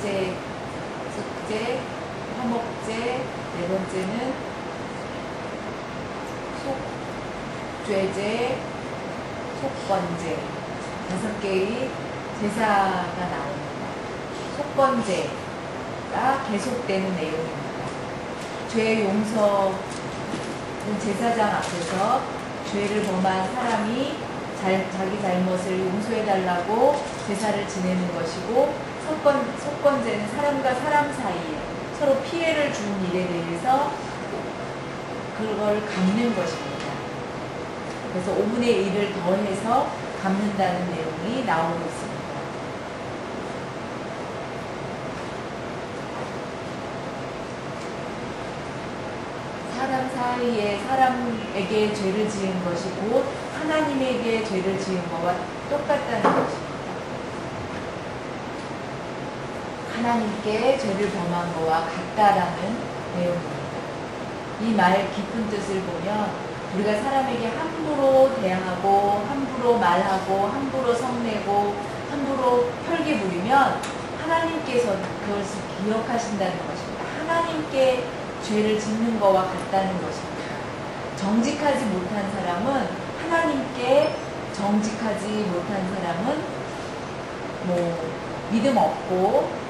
속죄, 화목제, 네 번째는 속죄제, 속건제, 5개의 제사가 나옵니다. 속건제가 계속되는 내용입니다. 죄 용서는 제사장 앞에서 죄를 범한 사람이 자기 잘못을 용서해달라고 제사를 지내는 것이고, 속건제는 사람과 사람 사이에 서로 피해를 준 일에 대해서 그걸 갚는 것입니다. 그래서 5분의 1을 더해서 갚는다는 내용이 나오고 있습니다. 사람 사이에 사람에게 죄를 지은 것이 곧 하나님에게 죄를 지은 것과 똑같다는 것입니다. 하나님께 죄를 범한 것과 같다라는 내용입니다. 이 말 깊은 뜻을 보면 우리가 사람에게 함부로 대항하고 함부로 말하고 함부로 성내고 함부로 혈기 부리면 하나님께서 그것을 기억하신다는 것입니다. 하나님께 죄를 짓는 것과 같다는 것입니다. 정직하지 못한 사람은 하나님께 정직하지 못한 사람은 믿음 없고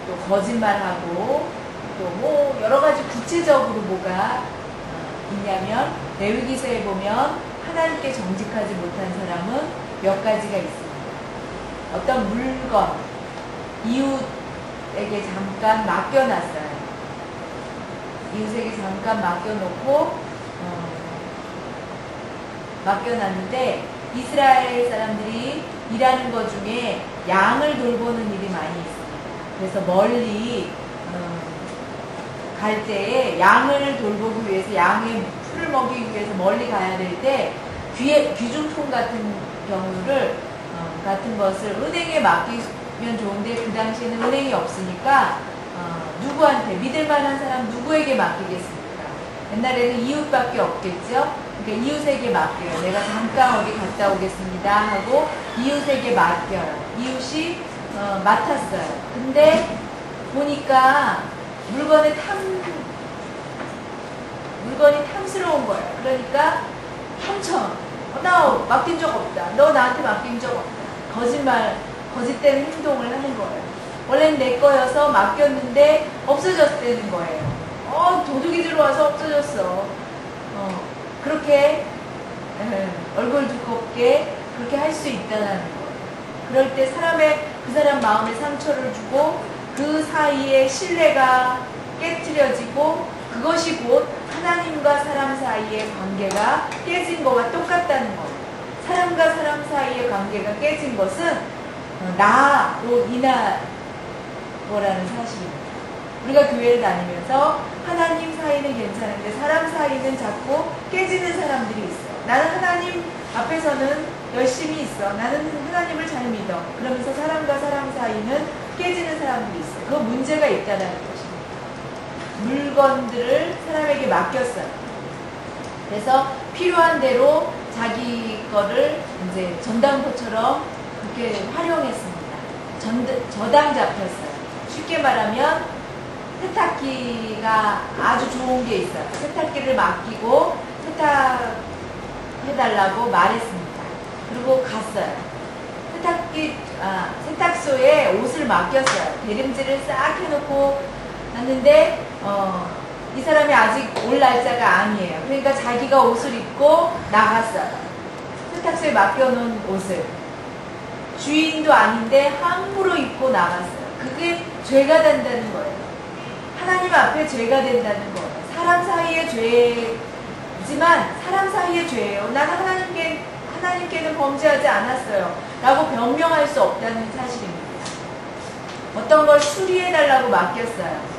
또 거짓말하고 또 여러 가지 구체적으로 뭐가 있냐면 레위기서에 보면 하나님께 정직하지 못한 사람은 몇 가지가 있습니다. 어떤 물건, 이웃에게 잠깐 맡겨놨어요. 이웃에게 잠깐 맡겨놨는데 이스라엘 사람들이 일하는 것 중에 양을 돌보는 일이 많이 있습니다. 그래서 멀리 갈 때에 양을 돌보기 위해서 양의 풀을 먹이기 위해서 멀리 가야 될 때 귀중품 같은 같은 것을 은행에 맡기면 좋은데 그 당시에는 은행이 없으니까 누구한테 믿을 만한 사람 누구에게 맡기겠습니까? 옛날에는 이웃밖에 없겠죠. 그러니까 이웃에게 맡겨요. 내가 잠깐 어디 갔다 오겠습니다 하고 이웃에게 맡겨요. 이웃이 맡았어요. 근데 보니까 물건이 탐스러운 거예요. 그러니까 훔쳐. 나 맡긴 적 없다. 너 나한테 맡긴 적 없다. 거짓된 행동을 하는 거예요. 원래는 내 거여서 맡겼는데 없어졌다는 거예요. 도둑이 들어와서 없어졌어. 그렇게 얼굴 두껍게 그렇게 할 수 있다는 거예요. 그럴 때 그 사람 마음에 상처를 주고 그 사이에 신뢰가 깨트려지고 그것이 곧 하나님과 사람 사이의 관계가 깨진 것과 똑같다는 거예요. 사람과 사람 사이의 관계가 깨진 것은 나로 인한 거라는 사실입니다. 우리가 교회를 다니면서 하나님 사이는 괜찮은데 사람 사이는 자꾸 깨지는 사람들이 있어요. 나는 하나님 앞에서는 열심히 있어. 나는 하나님을 잘 믿어. 그러면서 사람과 사람 사이는 깨지는 사람들이 있어요. 그 문제가 있다는 것입니다. 물건들을 사람에게 맡겼어요. 그래서 필요한 대로 자기 거를 이제 전당포처럼 그렇게 활용했습니다. 저당 잡혔어요. 쉽게 말하면 세탁기가 아주 좋은 게 있어요. 세탁기를 맡기고 세탁해달라고 말했습니다. 그리고 갔어요. 세탁소에 옷을 맡겼어요. 대림질을 싹 해놓고 갔는데 이 사람이 아직 올 날짜가 아니에요. 그러니까 자기가 옷을 입고 나갔어요. 세탁소에 맡겨놓은 옷을 주인도 아닌데 함부로 입고 나갔어요. 그게 죄가 된다는 거예요. 하나님 앞에 죄가 된다는 거예요. 사람 사이의 죄지만 사람 사이의 죄예요. 나는 하나님께는 범죄하지 않았어요 라고 변명할 수 없다는 사실입니다. 어떤 걸 수리해달라고 맡겼어요.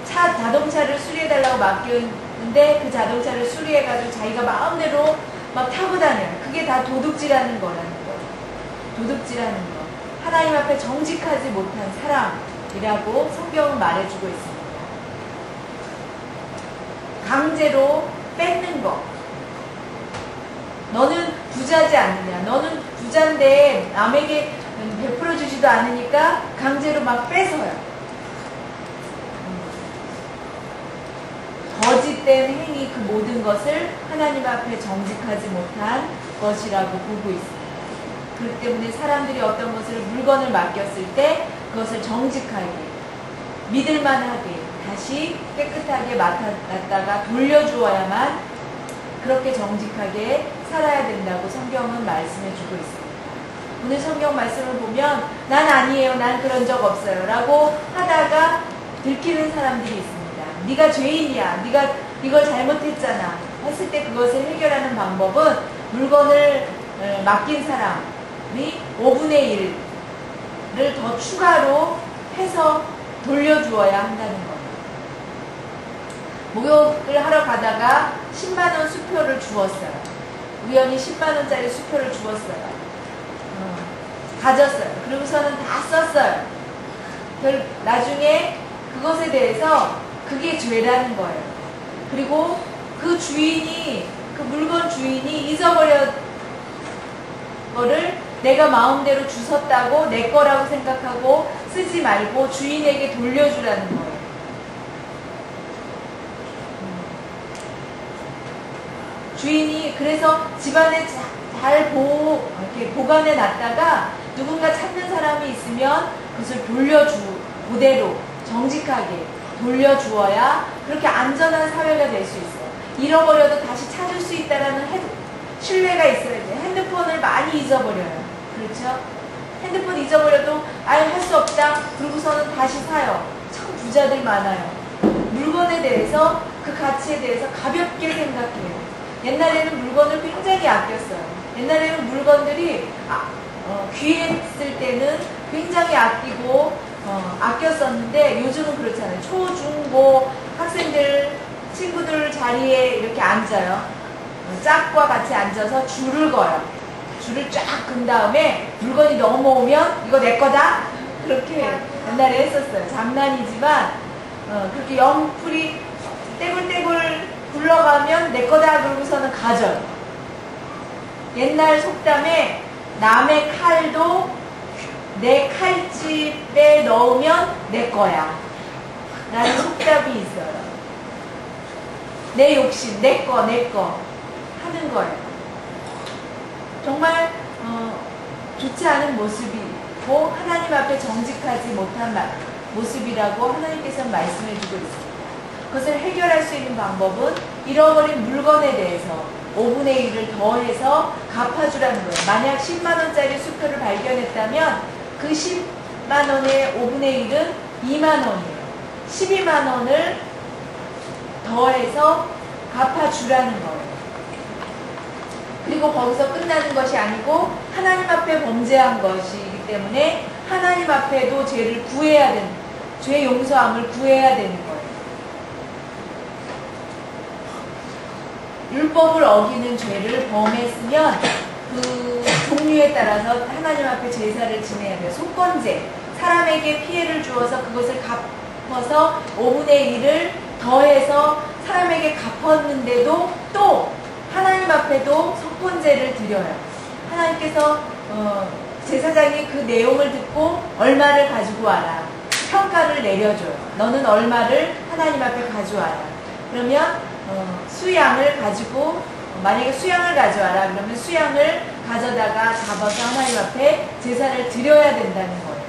자동차를 수리해달라고 맡겼는데 그 자동차를 수리해가지고 자기가 마음대로 막 타고 다녀요. 그게 다 도둑질하는 거라는 거예요. 도둑질하는 거. 하나님 앞에 정직하지 못한 사람이라고 성경은 말해주고 있습니다. 강제로 뺏는 거. 너는 부자지 않느냐. 너는 부자인데 남에게 베풀어 주지도 않으니까 강제로 막 뺏어요. 거짓된 행위 그 모든 것을 하나님 앞에 정직하지 못한 것이라고 보고 있습니다. 그렇기 때문에 사람들이 어떤 것을 물건을 맡겼을 때 그것을 정직하게 믿을만하게 다시 깨끗하게 맡았다가 돌려주어야만 그렇게 정직하게 살아야 된다고 성경은 말씀해 주고 있습니다. 오늘 성경 말씀을 보면 난 아니에요, 난 그런 적 없어요 라고 하다가 들키는 사람들이 있습니다. 네가 죄인이야, 네가 이걸 잘못했잖아 했을 때 그것을 해결하는 방법은 물건을 맡긴 사람이 5분의 1을 더 추가로 해서 돌려주어야 한다는 거예요. 목욕을 하러 가다가 10만원 수표를 주었어요. 우연히 10만원짜리 수표를 주었어요. 가졌어요. 그러고서는 다 썼어요. 나중에 그것에 대해서 그게 죄라는 거예요. 그리고 그 주인이, 그 물건 주인이 잊어버린 거를 내가 마음대로 주웠다고 내 거라고 생각하고 쓰지 말고 주인에게 돌려주라는 거예요. 주인이 그래서 집안에 잘 이렇게 보관해 놨다가 누군가 찾는 사람이 있으면 그것을 그대로 정직하게 돌려주어야 그렇게 안전한 사회가 될 수 있어요. 잃어버려도 다시 찾을 수 있다는 신뢰가 있어야 돼요. 핸드폰을 많이 잊어버려요. 그렇죠? 핸드폰 잊어버려도 할 수 없다. 그러고서는 다시 사요. 참 부자들 많아요. 물건에 대해서 그 가치에 대해서 가볍게 생각해요. 옛날에는 물건을 굉장히 아꼈어요. 옛날에는 물건들이 귀했을 때는 굉장히 아끼고 아꼈었는데 요즘은 그렇잖아요. 초, 중, 고 학생들, 친구들 자리에 이렇게 앉아요. 짝과 같이 앉아서 줄을 거요. 줄을 쫙 근 다음에 물건이 넘어오면 이거 내 거다? 그렇게 옛날에 했었어요. 장난이지만 그렇게 영풀이 떼굴떼굴 굴러가면 내 거다 그러고서는 가져요. 옛날 속담에 남의 칼도 내 칼집에 넣으면 내 거야 라는 속담이 있어요. 내 욕심, 내 거 하는 거예요. 정말 좋지 않은 모습이고 하나님 앞에 정직하지 못한 모습이라고 하나님께서 말씀해 주고 있습니다. 그것을 해결할 수 있는 방법은 잃어버린 물건에 대해서 5분의 1을 더해서 갚아주라는 거예요. 만약 10만원짜리 수표를 발견했다면 그 10만원의 5분의 1은 2만원이에요. 12만원을 더해서 갚아주라는 거예요. 그리고 거기서 끝나는 것이 아니고 하나님 앞에 범죄한 것이기 때문에 하나님 앞에도 죄를 구해야 되는, 죄 용서함을 구해야 되는 거예요. 율법을 어기는 죄를 범했으면 그 종류에 따라서 하나님 앞에 제사를 지내야 돼요. 속건제, 사람에게 피해를 주어서 그것을 갚아서 5분의 1을 더해서 사람에게 갚았는데도 또 하나님 앞에도 속건제를 드려요. 하나님께서 제사장이 그 내용을 듣고 얼마를 가지고 와라. 평가를 내려줘요. 너는 얼마를 하나님 앞에 가져와라. 그러면 수양을 가지고 만약에 수양을 가져와라 그러면 수양을 가져다가 잡아서 하나님 앞에 제사를 드려야 된다는 거예요.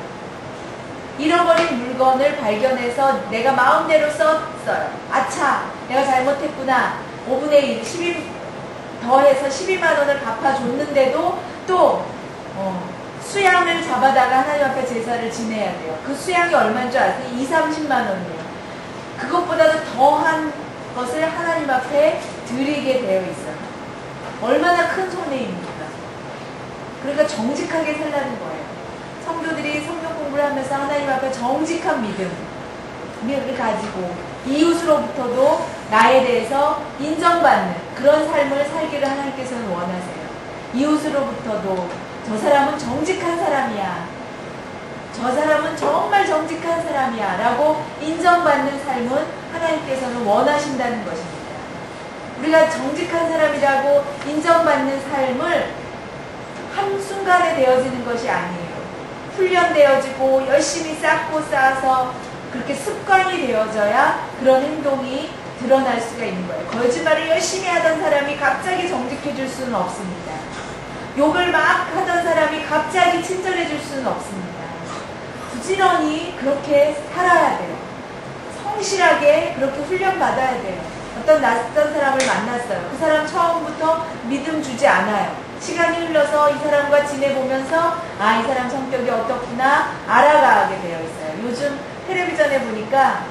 잃어버린 물건을 발견해서 내가 마음대로 썼어요. 아차 내가 잘못했구나. 5분의 1 더해서 12만원을 갚아줬는데도 또 수양을 잡아다가 하나님 앞에 제사를 지내야 돼요. 그 수양이 얼마인 줄 아세요? 20-30만원이에요. 그것보다도 더한 것을 하나님 앞에 드리게 되어 있어요. 얼마나 큰 손해입니까? 그러니까 정직하게 살라는 거예요. 성도들이 성경 공부를 하면서 하나님 앞에 정직한 믿음을 가지고 이웃으로부터도 나에 대해서 인정받는 그런 삶을 살기를 하나님께서는 원하세요. 이웃으로부터도 저 사람은 정직한 사람이야. 저 사람은 정말 정직한 사람이야 라고 인정받는 삶은 하나님께서는 원하신다는 것입니다. 우리가 정직한 사람이라고 인정받는 삶을 한순간에 되어지는 것이 아니에요. 훈련되어지고 열심히 쌓고 쌓아서 그렇게 습관이 되어져야 그런 행동이 드러날 수가 있는 거예요. 거짓말을 열심히 하던 사람이 갑자기 정직해질 수는 없습니다. 욕을 막 하던 사람이 갑자기 친절해질 수는 없습니다. 부지런히 그렇게 살아야 돼요. 성실하게 그렇게 훈련받아야 돼요. 어떤 낯선 사람을 만났어요. 그 사람 처음부터 믿음 주지 않아요. 시간이 흘러서 이 사람과 지내보면서 아, 이 사람 성격이 어떻구나 알아가게 되어 있어요. 요즘 텔레비전에 보니까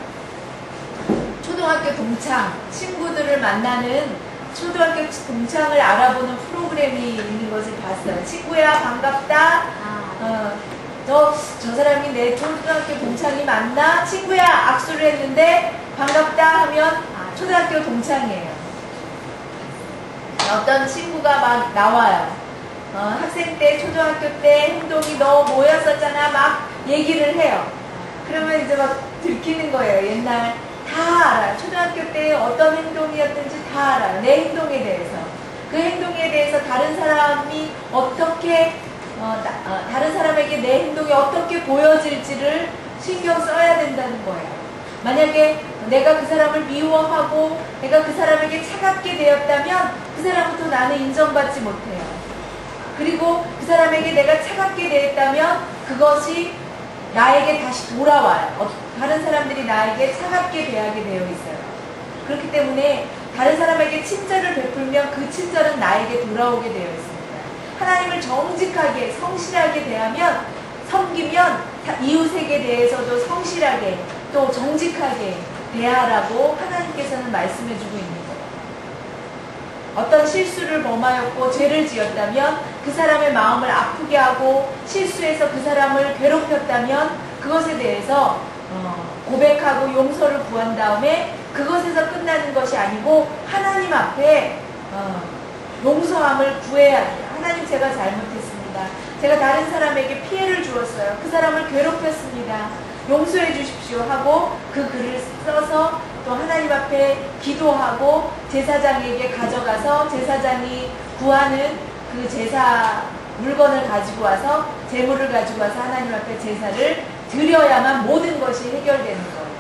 초등학교 동창, 친구들을 만나는 초등학교 동창을 알아보는 프로그램이 있는 것을 봤어요. 친구야 반갑다. 저 사람이 내 초등학교 동창이 맞나? 친구야 악수를 했는데 반갑다 하면 초등학교 동창이에요. 어떤 친구가 막 나와요. 학생 때, 초등학교 때 행동이 너 뭐였었잖아. 막 얘기를 해요. 그러면 이제 막 들키는 거예요. 옛날 다 알아요. 초등학교 때 어떤 행동이었는지 다 알아요. 내 행동에 대해서. 그 행동에 대해서 다른 사람이 어떻게 다른 사람에게 내 행동이 어떻게 보여질지를 신경 써야 된다는 거예요. 만약에 내가 그 사람을 미워하고 내가 그 사람에게 차갑게 되었다면 그 사람부터 나는 인정받지 못해요. 그리고 그 사람에게 내가 차갑게 되었다면 그것이 나에게 다시 돌아와요. 다른 사람들이 나에게 차갑게 대하게 되어 있어요. 그렇기 때문에 다른 사람에게 친절을 베풀면 그 친절은 나에게 돌아오게 되어 있습니다. 하나님을 정직하게 성실하게 대하면 섬기면 이웃에게 대해서도 성실하게 또 정직하게 대하라고 하나님께서는 말씀해주고 있는 거예요. 어떤 실수를 범하였고 죄를 지었다면 그 사람의 마음을 아프게 하고 실수해서 그 사람을 괴롭혔다면 그것에 대해서 고백하고 용서를 구한 다음에 그것에서 끝나는 것이 아니고 하나님 앞에 용서함을 구해야 해요. 하나님 제가 잘못했습니다. 제가 다른 사람에게 피해를 주었어요. 그 사람을 괴롭혔습니다. 용서해 주십시오 하고 그 글을 써서 또 하나님 앞에 기도하고 제사장에게 가져가서 제사장이 구하는 그 제사 물건을 가지고 와서 제물을 가지고 와서 하나님 앞에 제사를 드려야만 모든 것이 해결되는 거예요.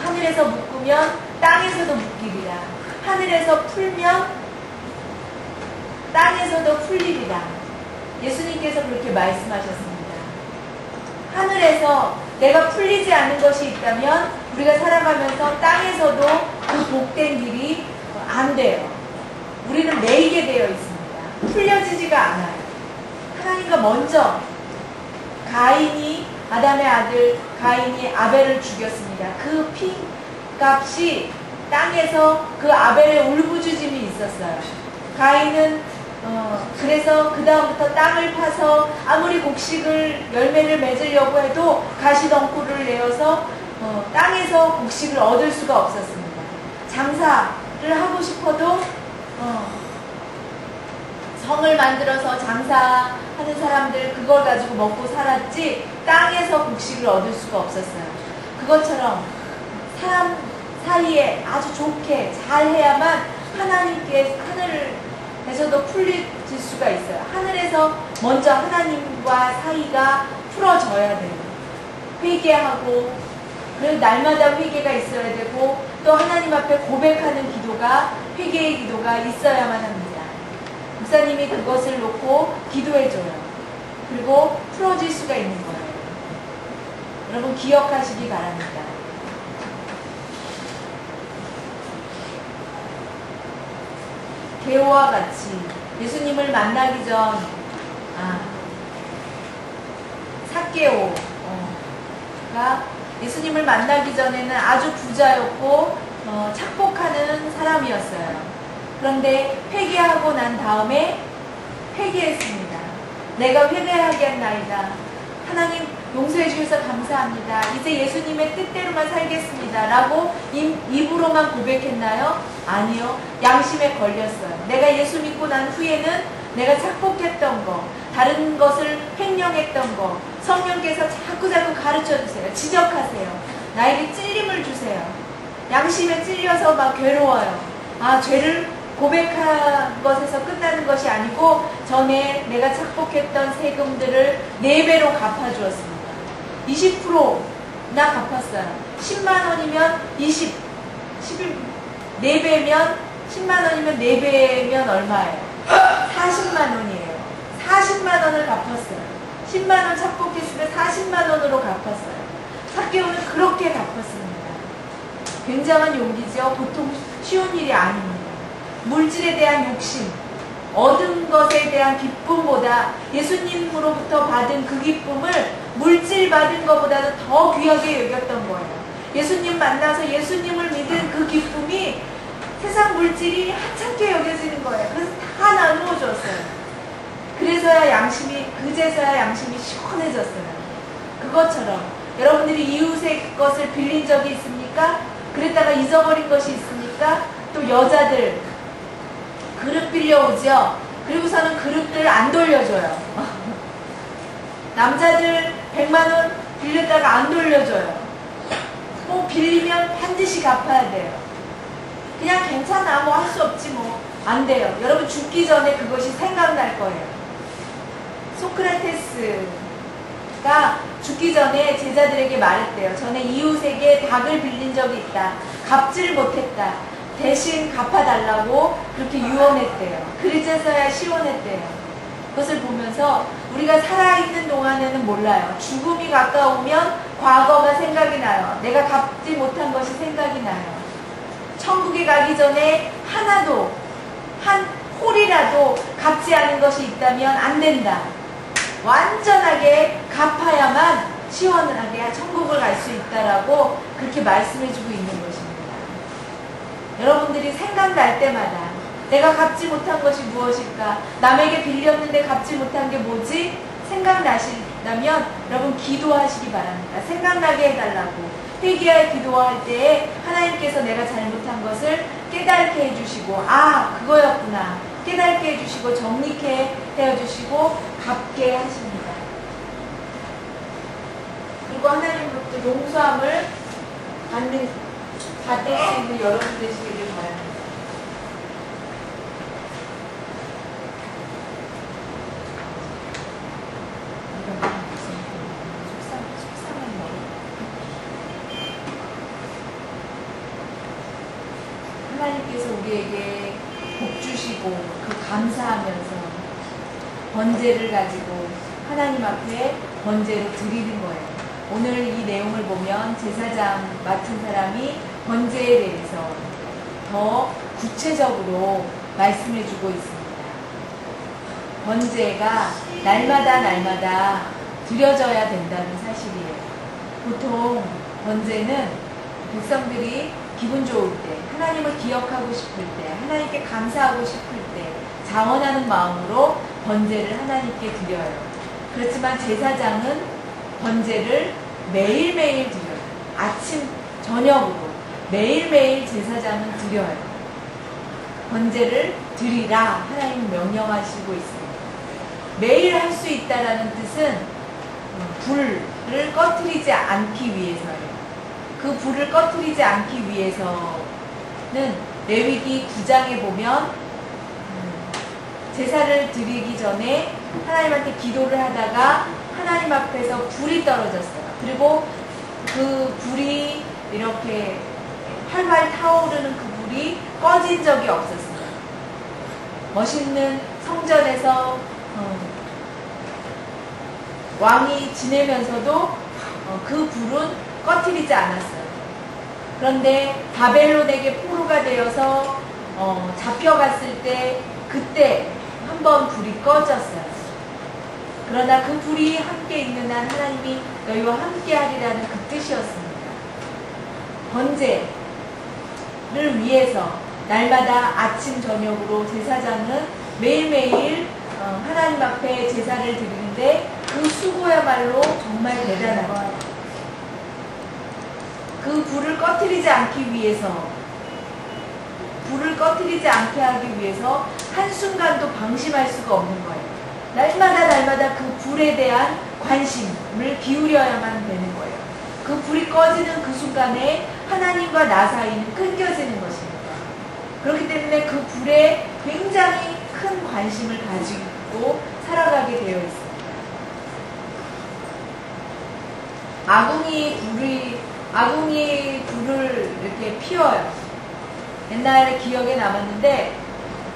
하늘에서 묶으면 땅에서도 묶이리라. 하늘에서 풀면 땅에서도 풀리리라. 예수님께서 그렇게 말씀하셨습니다. 하늘에서 내가 풀리지 않은 것이 있다면 우리가 살아가면서 땅에서도 그 복된 일이 안 돼요. 우리는 매이게 되어 있습니다. 풀려지지가 않아요. 하나님과 먼저 아담의 아들 가인이 아벨을 죽였습니다. 그 피값이 땅에서 그 아벨의 울부짖음이 있었어요. 가인은 그래서 그 다음부터 땅을 파서 아무리 곡식을 열매를 맺으려고 해도 가시덩굴을 내어서 땅에서 곡식을 얻을 수가 없었습니다. 장사를 하고 싶어도 성을 만들어서 장사하는 사람들 그걸 가지고 먹고 살았지 땅에서 곡식을 얻을 수가 없었어요. 그것처럼 사람 사이에 아주 좋게 잘해야만 하늘에서도 풀려질 수가 있어요. 하늘에서 먼저 하나님과 사이가 풀어져야 돼요. 회개하고 그리고 날마다 회개가 있어야 되고 또 하나님 앞에 고백하는 기도가 회개의 기도가 있어야만 합니다. 목사님이 그것을 놓고 기도해줘요. 그리고 풀어질 수가 있는 거예요. 여러분 기억하시기 바랍니다. 게오와 같이 예수님을 만나기 전 삭개오가 예수님을 만나기 전에는 아주 부자였고 착복하는 사람이었어요. 그런데 회개하고 난 다음에 회개했습니다. 내가 회개하겠나이다. 하나님 용서해 주셔서 감사합니다. 이제 예수님의 뜻대로만 살겠습니다. 라고 입으로만 고백했나요? 아니요. 양심에 걸렸어요. 내가 예수 믿고 난 후에는 내가 착복했던 거, 다른 것을 횡령했던 거, 성령께서 자꾸 가르쳐 주세요. 지적하세요. 나에게 찔림을 주세요. 양심에 찔려서 막 괴로워요. 죄를 고백한 것에서 끝나는 것이 아니고 전에 내가 착복했던 세금들을 4배로 갚아주었습니다. 20% 나 갚았어요. 10만 원이면 4배면 10만 원이면 4배면 얼마예요? 40만 원이에요. 40만 원을 갚았어요. 10만 원 착복했으면 40만 원으로 갚았어요. 삭개오는 그렇게 갚았습니다. 굉장한 용기죠. 보통 쉬운 일이 아닙니다. 물질에 대한 욕심, 얻은 것에 대한 기쁨보다 예수님으로부터 받은 그 기쁨을 물질 받은 것보다도 더 귀하게 여겼던 거예요. 예수님 만나서 예수님을 믿은 그 기쁨이 세상 물질이 하찮게 여겨지는 거예요. 그래서 다 나누어 줬어요. 그제서야 양심이 시원해졌어요. 그것처럼 여러분들이 이웃의 것을 빌린 적이 있습니까? 그랬다가 잊어버린 것이 있습니까? 또 여자들 그릇 빌려오죠. 그리고서는 그릇들 안 돌려줘요. 남자들 100만 원 빌렸다가 안 돌려줘요. 뭐 빌리면 반드시 갚아야 돼요. 그냥 괜찮아, 뭐 할 수 없지 뭐. 안 돼요. 여러분 죽기 전에 그것이 생각날 거예요. 소크라테스가 죽기 전에 제자들에게 말했대요. 전에 이웃에게 닭을 빌린 적이 있다. 갚지를 못했다. 대신 갚아달라고 그렇게 유언했대요. 그제서야 시원했대요. 그것을 보면서 우리가 살아있는 동안에는 몰라요. 죽음이 가까우면 과거가 생각이 나요. 내가 갚지 못한 것이 생각이 나요. 천국에 가기 전에 하나도, 한 홀이라도 갚지 않은 것이 있다면 안 된다. 완전하게 갚아야만 시원하게 천국을 갈 수 있다라고 그렇게 말씀해주고 있는 것입니다. 여러분들이 생각날 때마다 내가 갚지 못한 것이 무엇일까? 남에게 빌렸는데 갚지 못한 게 뭐지? 생각나신다면 여러분 기도하시기 바랍니다. 생각나게 해달라고. 회개할 기도할 때에 하나님께서 내가 잘못한 것을 깨닫게 해주시고, 아 그거였구나 깨닫게 해주시고 정리케 해주시고 갚게 하십니다. 그리고 하나님으로부터 용서함을 받을 수 있는 여러분 되시기를 바랍니다. 하나님께서 우리에게 복 주시고 그 감사하면서 번제를 가지고 하나님 앞에 번제로 드리는 거예요. 오늘 이 내용을 보면 제사장 맡은 사람이 번제에 대해서 더 구체적으로 말씀해주고 있습니다. 번제가 날마다 드려져야 된다는 사실이에요. 보통 번제는 백성들이 기분 좋을 때, 하나님을 기억하고 싶을 때, 하나님께 감사하고 싶을 때 자원하는 마음으로 번제를 하나님께 드려요. 그렇지만 제사장은 번제를 매일매일 드려요. 아침, 저녁으로 매일매일 제사장은 드려요. 번제를 드리라 하나님 명령하시고 있습니다. 매일 할 수 있다라는 뜻은 불을 꺼트리지 않기 위해서예요. 그 불을 꺼트리지 않기 위해서는 레위기 9장에 보면 제사를 드리기 전에 하나님한테 기도를 하다가 하나님 앞에서 불이 떨어졌어요. 그리고 그 불이 이렇게 활활 타오르는 그 불이 꺼진 적이 없었어요. 멋있는 성전에서 왕이 지내면서도 그 불은 꺼트리지 않았어요. 그런데 바벨론에게 포로가 되어서 잡혀갔을 때 그때 한번 불이 꺼졌어요. 그러나 그 불이 함께 있는 한 하나님이 너희와 함께 하리라는 그 뜻이었습니다. 번제를 위해서 날마다 아침 저녁으로 제사장은 매일매일 하나님 앞에 제사를 드리는데 그 수고야말로 정말 대단한 거예요. 그 불을 꺼트리지 않기 위해서, 불을 꺼트리지 않게 하기 위해서 한순간도 방심할 수가 없는 거예요. 날마다 그 불에 대한 관심을 기울여야만 되는 거예요. 그 불이 꺼지는 그 순간에 하나님과 나 사이는 끊겨지는 것입니다. 그렇기 때문에 그 불에 굉장히 큰 관심을 가지고 살아가게 되어 있습니다. 아궁이 불을 이렇게 피워요. 옛날에 기억에 남았는데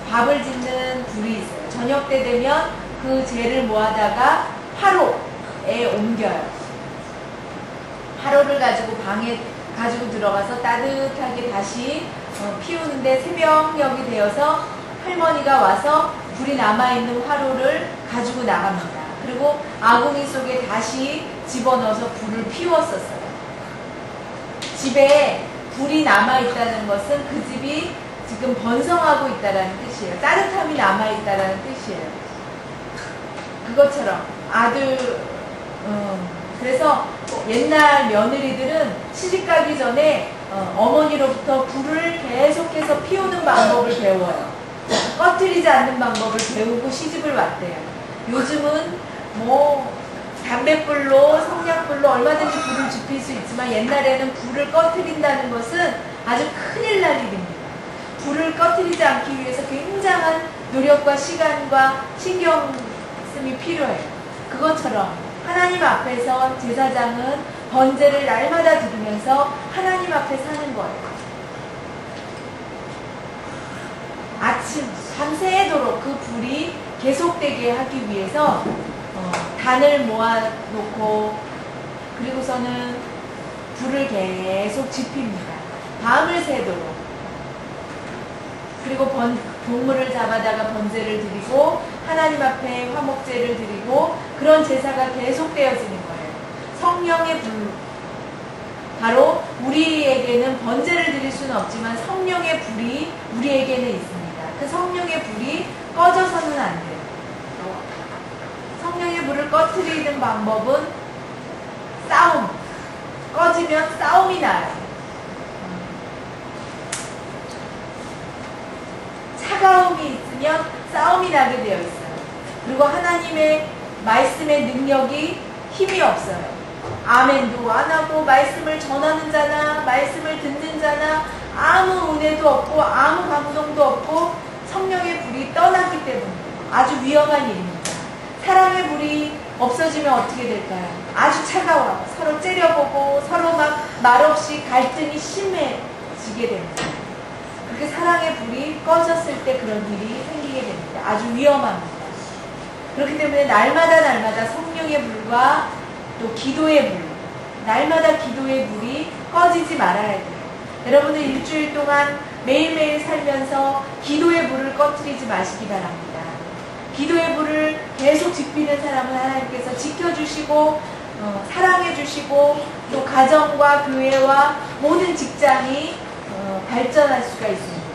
밥을 짓는 불이 있어요. 저녁 때 되면 그 재를 모아다가 화로에 옮겨요. 화로를 가지고 방에 가지고 들어가서 따뜻하게 다시 피우는데 새벽녘이 되어서 할머니가 와서 불이 남아있는 화로를 가지고 나갑니다. 그리고 아궁이 속에 다시 집어넣어서 불을 피웠었어요. 집에 불이 남아있다는 것은 그 집이 지금 번성하고 있다는 뜻이에요. 따뜻함이 남아있다는 뜻이에요. 그것처럼 그래서 옛날 며느리들은 시집가기 전에 어머니로부터 불을 계속해서 피우는 방법을 배워요. 꺼트리지 않는 방법을 배우고 시집을 왔대요. 요즘은 뭐 담뱃불로 성냥불로 얼마든지 불을 지필 수 있지만 옛날에는 불을 꺼트린다는 것은 아주 큰일 날 일입니다. 불을 꺼트리지 않기 위해서 굉장한 노력과 시간과 신경 씀이 필요해요. 그것처럼 하나님 앞에서 제사장은 번제를 날마다 드리면서 하나님 앞에 사는 거예요. 아침 밤새도록 그 불이 계속되게 하기 위해서 단을 모아놓고 그리고서는 불을 계속 지핍니다. 밤을 새도록. 그리고 동물을 잡아다가 번제를 드리고 하나님 앞에 화목제를 드리고 그런 제사가 계속되어지는 거예요. 성령의 불, 바로 우리에게는 번제를 드릴 수는 없지만 성령의 불이 우리에게는 있습니다. 그 성령의 불이 꺼져서는 안 돼요. 성령의 불을 꺼트리는 방법은 싸움. 꺼지면 싸움이 나요. 차가움이 있으면 싸움이 나게 되어 있어요. 그리고 하나님의 말씀의 능력이 힘이 없어요. 아멘도 안 하고 말씀을 전하는 자나 말씀을 듣는 자나 아무 은혜도 없고 아무 감동도 없고 성령의 불이 떠났기 때문에 아주 위험한 일입니다. 사랑의 불이 없어지면 어떻게 될까요? 아주 차가워요. 서로 째려보고 서로 막 말없이 갈등이 심해지게 됩니다. 그렇게 사랑의 불이 꺼졌을 때 그런 일이 생기게 됩니다. 아주 위험합니다. 그렇기 때문에 날마다 성령의 불과 또 기도의 불, 날마다 기도의 불이 꺼지지 말아야 돼요. 여러분들 일주일 동안 매일매일 살면서 기도의 불을 꺼뜨리지 마시기 바랍니다. 기도의 불을 계속 지피는 사람은 하나님께서 지켜주시고 사랑해주시고 또 가정과 교회와 모든 직장이 발전할 수가 있습니다.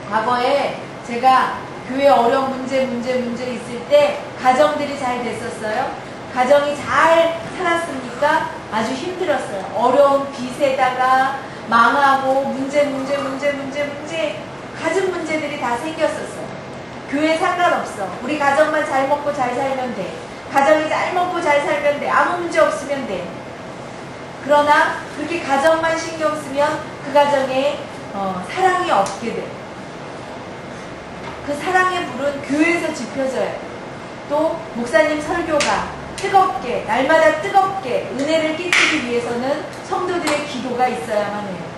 과거에 제가 교회 어려운 문제 있을 때 가정들이 잘 됐었어요. 가정이 잘 살았습니까? 아주 힘들었어요. 어려운 빚에다가 망하고 문제 가진 문제들이 다 생겼었어요. 교회 상관없어. 우리 가정만 잘 먹고 잘 살면 돼. 가정이 잘 먹고 잘 살면 돼. 아무 문제 없으면 돼. 그러나 그렇게 가정만 신경 쓰면 그 가정에 사랑이 없게 돼요. 그 사랑의 불은 교회에서 지펴져요. 또 목사님 설교가 뜨겁게 날마다 뜨겁게 은혜를 끼치기 위해서는 성도들의 기도가 있어야만 해요.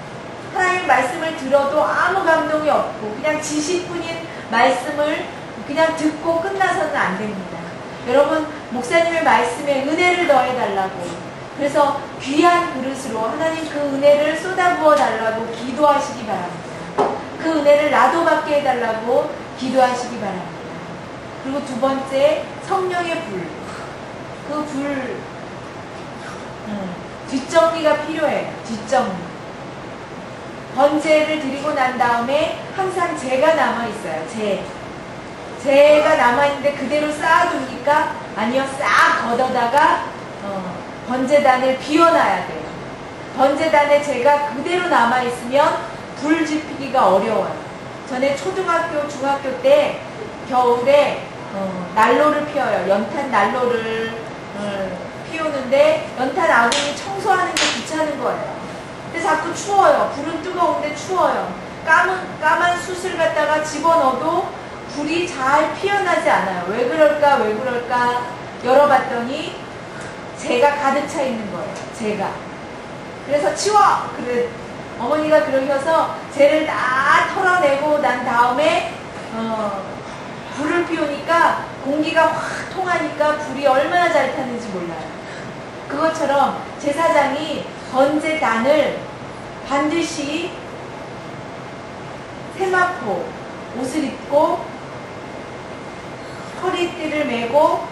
하나님 말씀을 들어도 아무 감동이 없고 그냥 지식뿐인 말씀을 그냥 듣고 끝나서는 안 됩니다. 여러분 목사님의 말씀에 은혜를 더해달라고 그래서 귀한 그릇으로 하나님 그 은혜를 쏟아부어 달라고 기도하시기 바랍니다. 그 은혜를 나도 받게 해달라고 기도하시기 바랍니다. 그리고 두 번째 성령의 불. 그 불 뒷정리가 필요해요. 뒷정리. 번제를 드리고 난 다음에 항상 재가 남아있어요. 재가 남아있는데 그대로 쌓아둡니까? 아니요. 싹 걷어다가 번제단을 비워놔야 돼요. 번제단에 재가 그대로 남아있으면 불 지피기가 어려워요. 전에 초등학교, 중학교 때 겨울에 난로를 피워요. 연탄 난로를 피우는데 연탄 아궁이 청소하는 게 귀찮은 거예요. 근데 자꾸 추워요. 불은 뜨거운데 추워요. 까만 숯을 갖다가 집어넣어도 불이 잘 피어나지 않아요. 왜 그럴까 열어봤더니 재가 가득 차 있는 거예요. 재가. 그래서 치워! 그래, 어머니가 그러셔서 재를 다 털어내고 난 다음에 불을 피우니까 공기가 확 통하니까 불이 얼마나 잘 타는지 몰라요. 그것처럼 제사장이 번제단을 반드시 세마포 옷을 입고 허리띠를 메고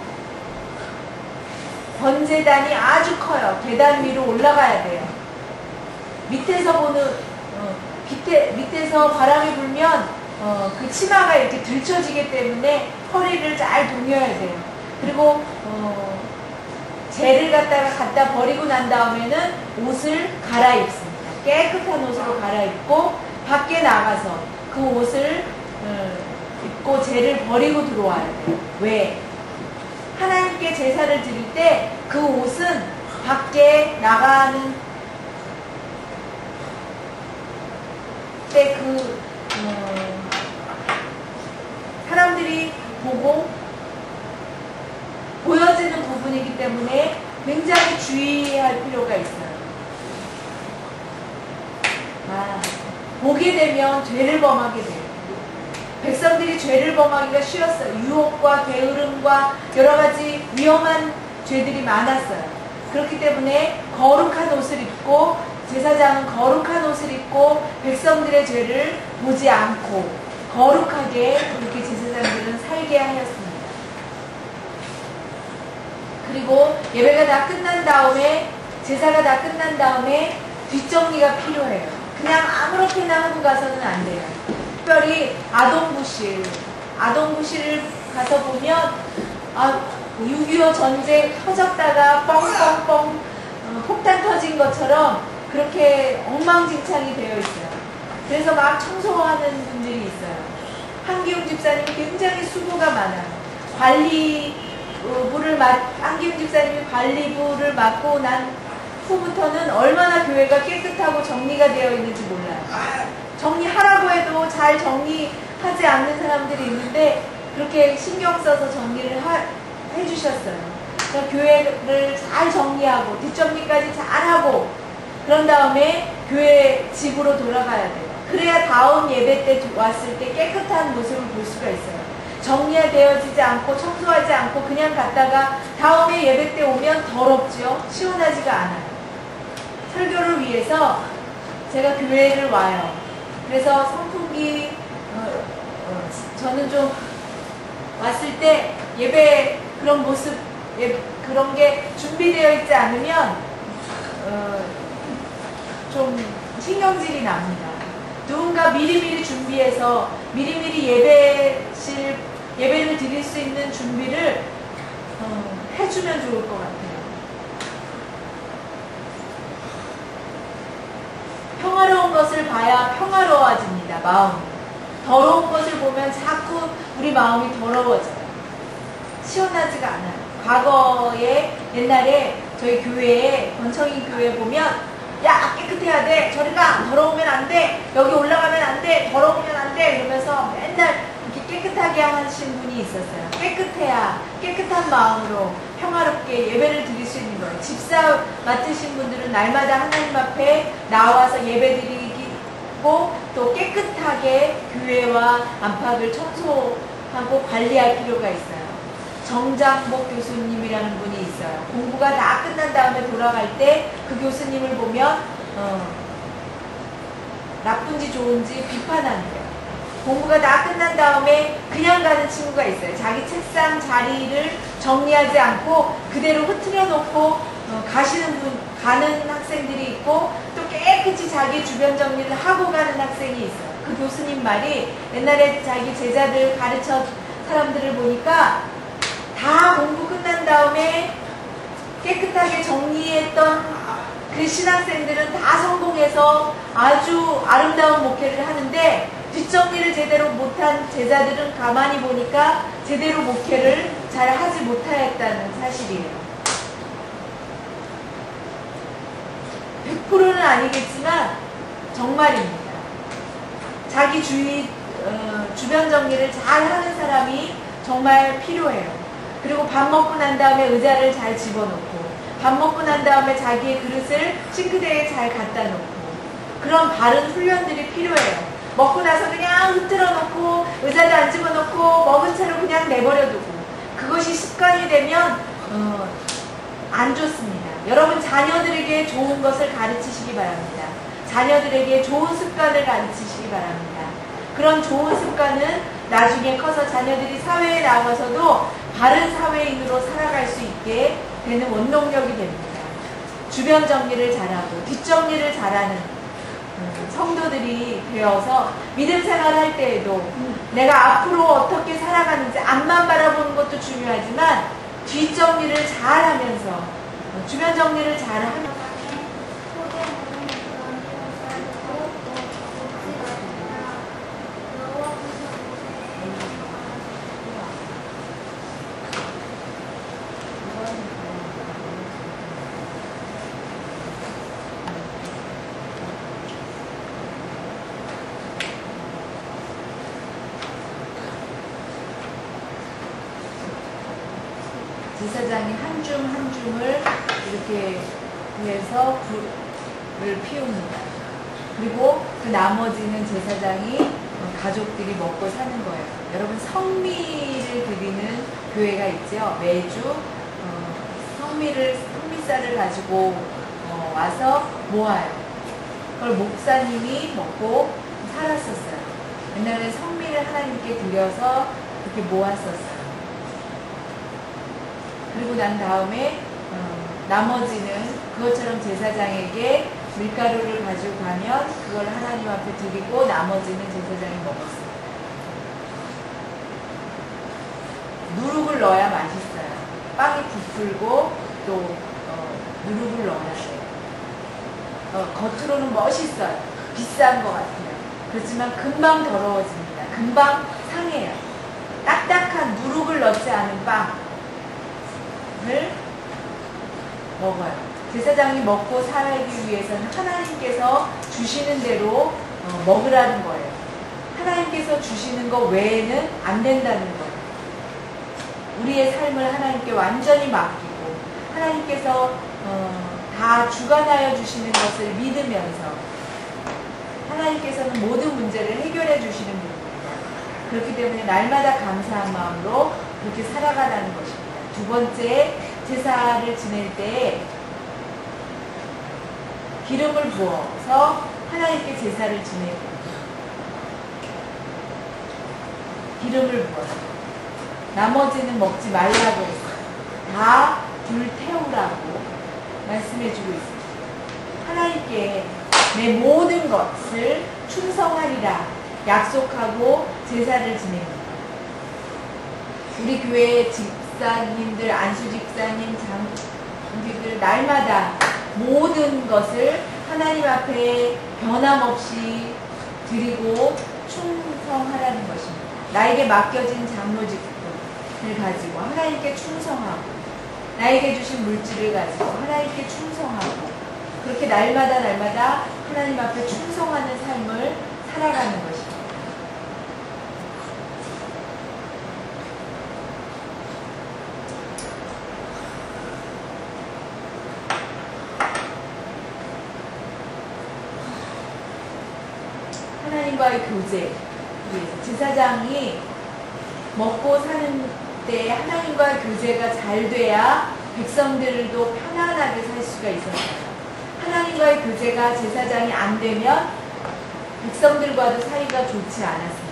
번제단이 아주 커요. 계단 위로 올라가야 돼요. 밑에서 보는 밑에서 바람이 불면 그 치마가 이렇게 들쳐지기 때문에 허리를 잘 동여야 돼요. 그리고 재를 갖다 버리고 난 다음에는 옷을 갈아입습니다. 깨끗한 옷으로 갈아입고 밖에 나가서 그 옷을 입고 재를 버리고 들어와야 돼요. 왜? 하나님께 제사를 드릴 때 그 옷은 밖에 나가는 때 사람들이 보고 보여지는 부분이기 때문에 굉장히 주의할 필요가 있어요. 보게 되면 죄를 범하게 돼요. 백성들이 죄를 범하기가 쉬웠어요. 유혹과 게으름과 여러 가지 위험한 죄들이 많았어요. 그렇기 때문에 거룩한 옷을 입고 제사장은 거룩한 옷을 입고 백성들의 죄를 보지 않고 거룩하게 그렇게 제사장들은 살게 하였습니다. 그리고 예배가 다 끝난 다음에 제사가 다 끝난 다음에 뒷정리가 필요해요. 그냥 아무렇게나 하고 가서는 안 돼요. 특별히 아동부실을 가서 보면 6.25 전쟁 터졌다가 뻥뻥뻥 폭탄 터진 것처럼 그렇게 엉망진창이 되어 있어요. 그래서 막 청소하는 분들이 있어요. 한기웅 집사님이 굉장히 수고가 많아요. 한기웅 집사님이 관리부를 맡고 난 후부터는 얼마나 교회가 깨끗하고 정리가 되어 있는지 몰라요. 정리하라고 해도 잘 정리하지 않는 사람들이 있는데 그렇게 신경 써서 정리를 해주셨어요. 그러니까 교회를 잘 정리하고 뒷정리까지 잘하고 그런 다음에 교회 집으로 돌아가야 돼요. 그래야 다음 예배 때 왔을 때 깨끗한 모습을 볼 수가 있어요. 정리되어지지 않고 청소하지 않고 그냥 갔다가 다음에 예배 때 오면 더럽죠. 시원하지가 않아요. 설교를 위해서 제가 교회를 와요. 그래서 선풍기 저는 좀 왔을 때 예배 그런 모습 그런 게 준비되어 있지 않으면 좀 신경질이 납니다. 누군가 미리미리 준비해서 미리미리 예배를 드릴 수 있는 준비를 해주면 좋을 것 같아요. 평화로운 것을 봐야 평화로워집니다. 마음이. 더러운 것을 보면 자꾸 우리 마음이 더러워져요. 시원하지가 않아요. 과거에 옛날에 저희 교회에 권청인 교회 보면 야 깨끗해야 돼. 저리 가. 더러우면 안 돼. 여기 올라가면 안 돼. 더러우면 안 돼. 이러면서 맨날 이렇게 깨끗하게 하신 분이 있었어요. 깨끗해야 깨끗한 마음으로 평화롭게 예배를 드릴 수 있는 거예요. 집사 맡으신 분들은 날마다 하나님 앞에 나와서 예배 드리고 또 깨끗하게 교회와 안팎을 청소하고 관리할 필요가 있어요. 정장복 교수님이라는 분이 있어요. 공부가 다 끝난 다음에 돌아갈 때 그 교수님을 보면 나쁜지 좋은지 비판하는 거예요. 공부가 다 끝난 다음에 그냥 가는 친구가 있어요. 자기 책상 자리를 정리하지 않고 그대로 흐트려 놓고 가는 학생들이 있고 또 깨끗이 자기 주변 정리를 하고 가는 학생이 있어요. 그 교수님 말이 옛날에 자기 제자들 가르쳐 사람들을 보니까 다 공부 끝난 다음에 깨끗하게 정리했던 그 신학생들은 다 성공해서 아주 아름다운 목회를 하는데 뒷정리를 제대로 못한 제자들은 가만히 보니까 제대로 목회를 잘 하지 못하였다는 사실이에요. 100%는 아니겠지만 정말입니다. 자기 주변 정리를 잘 하는 사람이 정말 필요해요. 그리고 밥 먹고 난 다음에 의자를 잘 집어넣고 밥 먹고 난 다음에 자기의 그릇을 싱크대에 잘 갖다 놓고 그런 바른 훈련들이 필요해요. 먹고 나서 그냥 흔들어 놓고 의자도 안 집어넣고 먹은 채로 그냥 내버려 두고 그것이 습관이 되면 안 좋습니다. 여러분 자녀들에게 좋은 것을 가르치시기 바랍니다. 자녀들에게 좋은 습관을 가르치시기 바랍니다. 그런 좋은 습관은 나중에 커서 자녀들이 사회에 나가서도 바른 사회인으로 살아갈 수 있게 되는 원동력이 됩니다. 주변 정리를 잘하고 뒷정리를 잘하는 성도들이 되어서 믿음 생활할 때에도 내가 앞으로 어떻게 살아가는지 앞만 바라보는 것도 중요하지만 뒷정리를 잘하면서 주변 정리를 잘하면서 제사장이 한 줌 한 줌을 이렇게 해서 불을 피웁니다. 그리고 그 나머지는 제사장이 가족들이 먹고 사는 거예요. 여러분 성미를 드리는 교회가 있죠. 매주 성미쌀을 가지고 와서 모아요. 그걸 목사님이 먹고 살았었어요. 옛날에 성미를 하나님께 드려서 그렇게 모았었어요. 그리고 난 다음에 나머지는 그것처럼 제사장에게 밀가루를 가지고 가면 그걸 하나님 앞에 드리고 나머지는 제사장이 먹었어요. 누룩을 넣어야 맛있어요. 빵이 부풀고 또 누룩을 넣어야 돼요. 겉으로는 멋있어요. 비싼 것 같아요. 그렇지만 금방 더러워집니다. 금방 상해요. 딱딱한 누룩을 넣지 않은 빵 을 먹어요. 제사장이 먹고 살기 위해서는 하나님께서 주시는 대로 먹으라는 거예요. 하나님께서 주시는 것 외에는 안 된다는 거예요. 우리의 삶을 하나님께 완전히 맡기고 하나님께서 다 주관하여 주시는 것을 믿으면서 하나님께서는 모든 문제를 해결해 주시는 분입니다. 그렇기 때문에 날마다 감사한 마음으로 그렇게 살아가라는 것입니다. 두 번째, 제사를 지낼 때 기름을 부어서 하나님께 제사를 지내고 기름을 부어서 나머지는 먹지 말라고 했어요. 다 불태우라고 말씀해주고 있습니다. 하나님께 내 모든 것을 충성하리라 약속하고 제사를 지냅니다. 우리 교회 집사님들, 안수 집사님, 장로님들 날마다 모든 것을 하나님 앞에 변함없이 드리고 충성하라는 것입니다. 나에게 맡겨진 장로 직분을 가지고 하나님께 충성하고 나에게 주신 물질을 가지고 하나님께 충성하고 그렇게 날마다 하나님 앞에 충성하는 삶을 살아가는 것입니다. 하나님과의 교제, 제사장이 먹고 사는 때 하나님과의 교제가 잘 돼야 백성들도 편안하게 살 수가 있었어요. 하나님과의 교제가 제사장이 안 되면 백성들과도 사이가 좋지 않았습니다.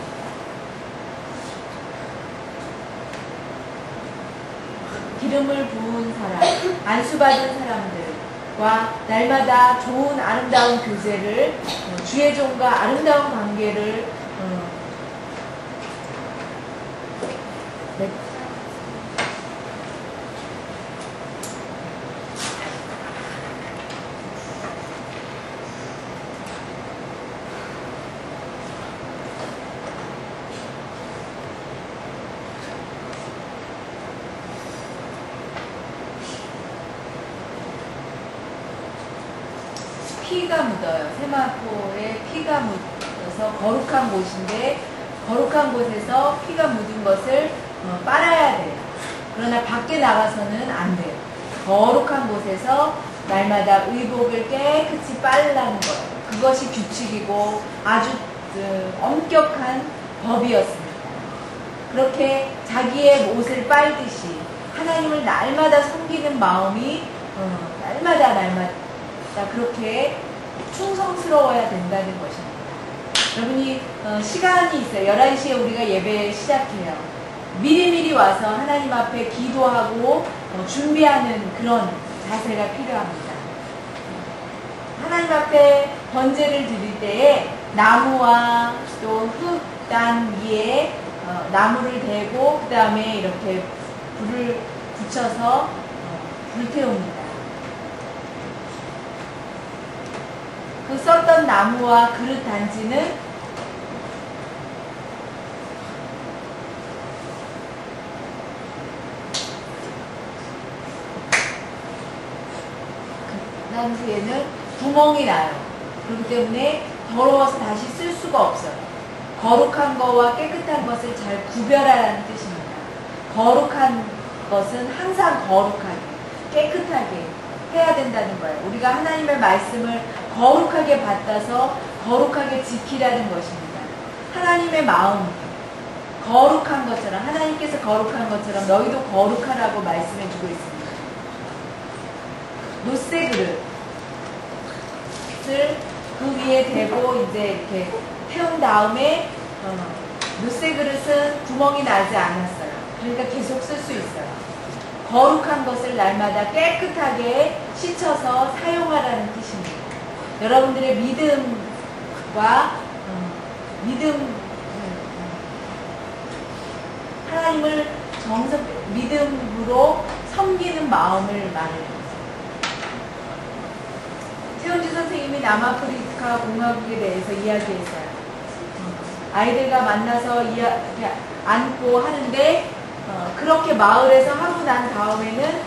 기름을 부은 사람, 안수받은 사람들과 날마다 좋은 아름다운 교제를 주의 종과 아름다운 관계를 피가 묻어요. 세마포에 피가 묻어서 거룩한 곳인데 거룩한 곳에서 피가 묻은 것을 빨아야 돼요. 그러나 밖에 나가서는 안 돼요. 거룩한 곳에서 날마다 의복을 깨끗이 빨라는 거예요. 그것이 규칙이고 아주 엄격한 법이었습니다. 그렇게 자기의 옷을 빨듯이 하나님을 날마다 섬기는 마음이 날마다 그렇게 충성스러워야 된다는 것입니다. 여러분이 시간이 있어요. 11시에 우리가 예배 시작해요. 미리미리 와서 하나님 앞에 기도하고 준비하는 그런 자세가 필요합니다. 하나님 앞에 번제를 드릴 때에 나무와 또 흙단 위에 나무를 대고 그 다음에 이렇게 불을 붙여서 불태웁니다. 그 썼던 나무와 그릇 단지는 난 후에는 구멍이 나요. 그렇기 때문에 더러워서 다시 쓸 수가 없어요. 거룩한 것과 깨끗한 것을 잘 구별하라는 뜻입니다. 거룩한 것은 항상 거룩하게, 깨끗하게 해야 된다는 거예요. 우리가 하나님의 말씀을 거룩하게 받아서 거룩하게 지키라는 것입니다. 하나님의 마음, 거룩한 것처럼, 하나님께서 거룩한 것처럼 너희도 거룩하라고 말씀해 주고 있습니다. 노새 그릇을 그 위에 대고 이제 이렇게 태운 다음에 노새 그릇은 구멍이 나지 않았어요. 그러니까 계속 쓸 수 있어요. 거룩한 것을 날마다 깨끗하게 씻어서 사용하라는 뜻입니다. 여러분들의 믿음과 하나님을 믿음으로 섬기는 마음을 말해요. 최은주 선생님이 남아프리카 공화국에 대해서 이야기했어요. 아이들과 만나서 앉고 하는데 그렇게 마을에서 하고 난 다음에는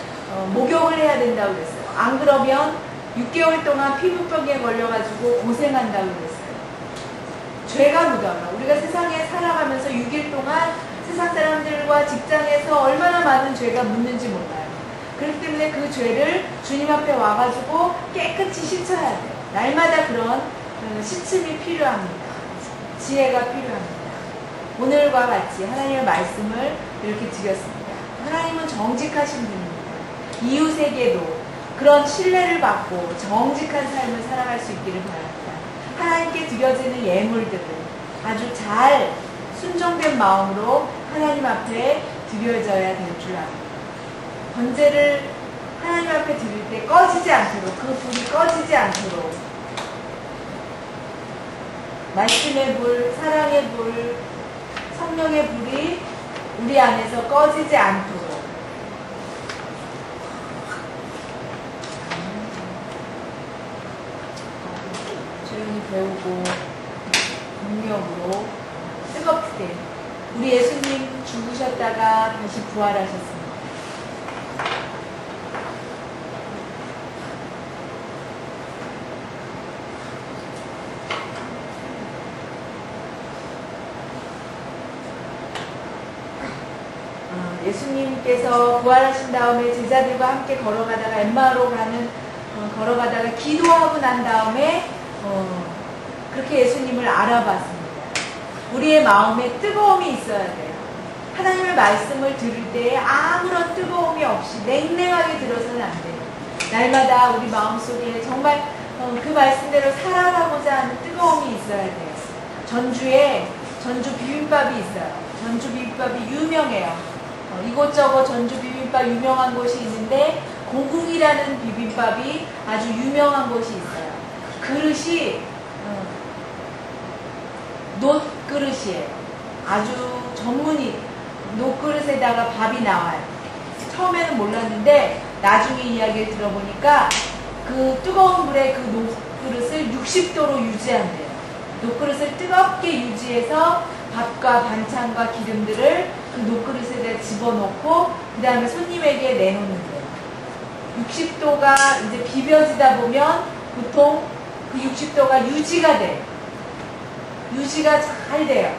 목욕을 해야 된다고 그랬어요. 안 그러면 6개월 동안 피부병에 걸려가지고 고생한다고 그랬어요. 죄가 묻어요. 우리가 세상에 살아가면서 6일 동안 세상 사람들과 직장에서 얼마나 많은 죄가 묻는지 몰라요. 그렇기 때문에 그 죄를 주님 앞에 와가지고 깨끗이 씻어야 돼요. 날마다 그런 씻음이 필요합니다. 지혜가 필요합니다. 오늘과 같이 하나님의 말씀을 이렇게 드렸습니다. 하나님은 정직하신 분입니다. 이웃에게도 그런 신뢰를 받고 정직한 삶을 살아갈 수 있기를 바랍니다. 하나님께 드려지는 예물들을 아주 잘 순종된 마음으로 하나님 앞에 드려져야 될 줄 압니다. 번제를 하나님 앞에 드릴 때 꺼지지 않도록, 그 불이 꺼지지 않도록 말씀의 불, 사랑의 불, 성령의 불이 우리 안에서 꺼지지 않도록 조용히 배우고 능력으로 뜨겁게 우리 예수님 죽으셨다가 다시 부활하셨습니다. 예수님께서 부활하신 다음에 제자들과 함께 걸어가다가 엠마오로 걸어가다가 기도하고 난 다음에 그렇게 예수님을 알아봤습니다. 우리의 마음에 뜨거움이 있어야 돼요. 하나님의 말씀을 들을 때에 아무런 뜨거움이 없이 냉랭하게 들어서는 안 돼요. 날마다 우리 마음속에 정말 그 말씀대로 살아가고자 하는 뜨거움이 있어야 돼요. 전주에 전주 비빔밥이 있어요. 전주 비빔밥이 유명해요. 이곳저곳 전주 비빔밥 유명한 곳이 있는데 고궁이라는 비빔밥이 아주 유명한 곳이 있어요. 그릇이 놋그릇이에요. 아주 전문이 놋그릇에다가 밥이 나와요. 처음에는 몰랐는데 나중에 이야기를 들어보니까 그 뜨거운 불에 그 놋그릇을 60도로 유지한대요. 놋그릇을 뜨겁게 유지해서 밥과 반찬과 기름들을 그 놋그릇에 집어넣고 그 다음에 손님에게 내놓는데요. 60도가 이제 비벼지다 보면 보통 그 60도가 유지가 돼요. 유지가 잘 돼요.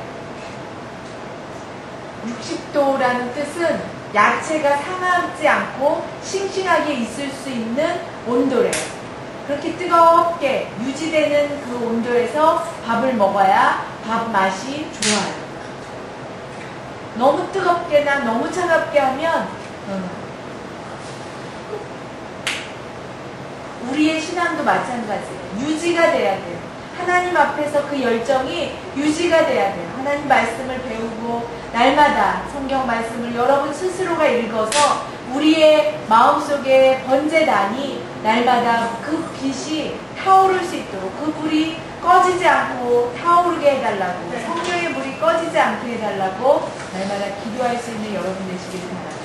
60도라는 뜻은 야채가 상하지 않고 싱싱하게 있을 수 있는 온도래요. 그렇게 뜨겁게 유지되는 그 온도에서 밥을 먹어야 밥 맛이 좋아요. 너무 뜨겁게나 너무 차갑게 하면 우리의 신앙도 마찬가지예요. 유지가 돼야 돼요. 하나님 앞에서 그 열정이 유지가 돼야 돼요. 하나님 말씀을 배우고 날마다 성경 말씀을 여러분 스스로가 읽어서 우리의 마음속에 번제단이 날마다 그 빛이 타오를 수 있도록 그 불이 꺼지지 않고 타오르게 해달라고 성령의 불이 꺼지지 않게 해달라고 날마다 기도할 수 있는 여러분 되시길 바랍니다.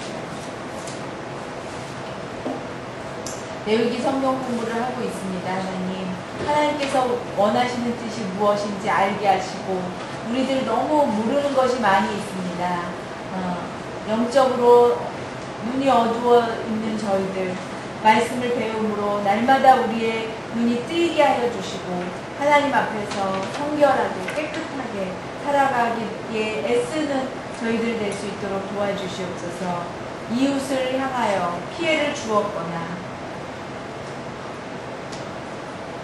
레위기 성경 공부를 하고 있습니다. 하나님께서 원하시는 뜻이 무엇인지 알게 하시고 우리들 너무 모르는 것이 많이 있습니다. 영적으로 눈이 어두워 있는 저희들 말씀을 배움으로 날마다 우리의 눈이 뜨이게 하여 주시고 하나님 앞에서 성결하게 깨끗하게 살아가기에 애쓰는 저희들 될 수 있도록 도와주시옵소서. 이웃을 향하여 피해를 주었거나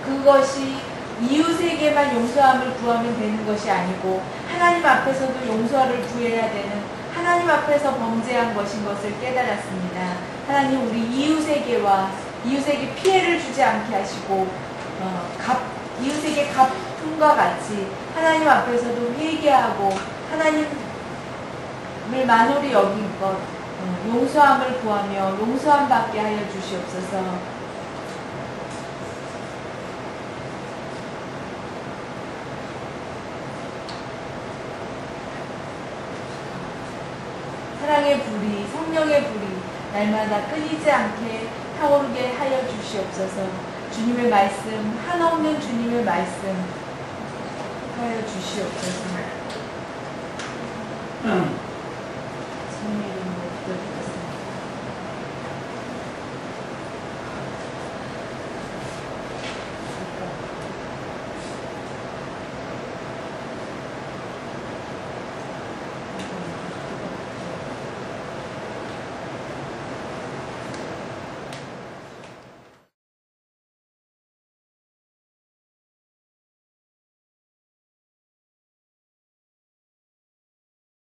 그것이 이웃에게만 용서함을 구하면 되는 것이 아니고 하나님 앞에서도 용서를 구해야 되는 하나님 앞에서 범죄한 것인 것을 깨달았습니다. 하나님 우리 이웃에게 피해를 주지 않게 하시고 이웃에게 갚음과 같이 하나님 앞에서도 회개하고 하나님을 만홀히 여긴 것 용서함을 구하며 용서함 받게 하여 주시옵소서. 사랑의 불이 성령의 불이 날마다 끊이지 않게 타오르게 하여 주시옵소서. 주님의 말씀 한없는 주님의 말씀 하여 주시옵소서.